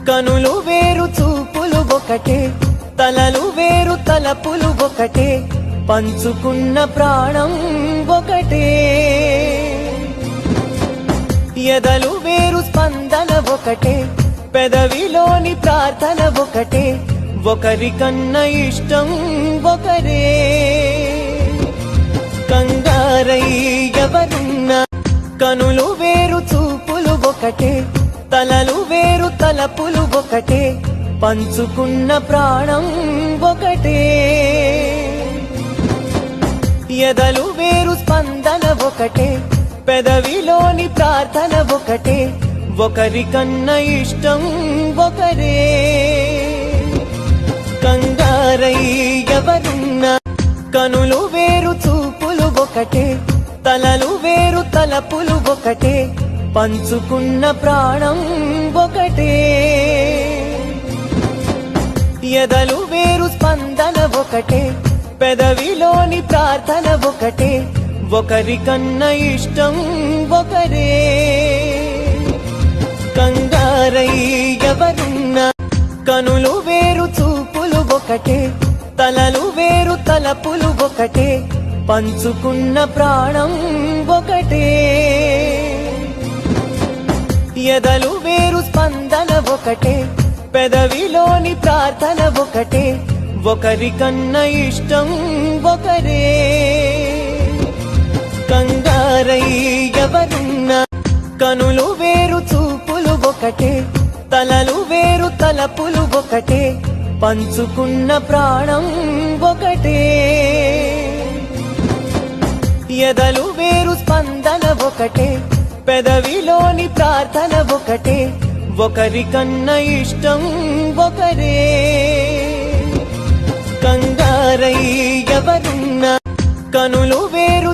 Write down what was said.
కనులు వేరు చూపులు ఒకటే, తలలు వేరు తలపులు ఒకటే, పంచుకున్న ప్రాణం ఒకటే. ఎదలు వేరు స్పందన ఒకటే, పెదవిలోని ప్రార్థన ఒకటే, ఒకరికన్నా ఇష్టం ఒకరే. కంగారై ఎవరున్నా కనులు వేరు చూపులు ఒకటే, తలలు వేరు తలపులు ఒకటే, పంచుకున్న ప్రాణం ఒకటే. ఎదలు వేరు స్పందన ఒకటే, పెదవిలోని ప్రార్థన ఒకటే, ఒకరికన్నా ఇష్టం ఒకరే. కంగారై ఎవరున్నా కనులు వేరు చూపులు ఒకటే, తలలు వేరు తలపులు ఒకటే, పంచుకున్న ప్రాణం ఒకటే. ఎదలు వేరు స్పందన ఒకటే, పెదవిలోని ప్రార్థన ఒకటే, ఒకరికన్నా ఇష్టం ఒకరే. కంగారై ఎవరున్నా కనులు వేరు చూపులు ఒకటే, తలలు వేరు తలపులు ఒకటే, పంచుకున్న ప్రాణం ఒకటే. ఎదలు వేరు స్పందన ఒకటే, పెదవిలోని ప్రార్థన ఒకటే, ఒకరికన్నా ఇష్టం ఒకరే. కంగారై ఎవరున్నా కనులు వేరు చూపులు ఒకటే, తలలు వేరు తలపులు ఒకటే, పంచుకున్న ప్రాణం ఒకటే. ఎదలు వేరు స్పందన ఒకటే, పెదవిలోని ప్రార్థన ఒకటే, ఒకరికన్నా ఇష్టం ఒకరే. కంగారై ఎవరున్నా కనులు వేరు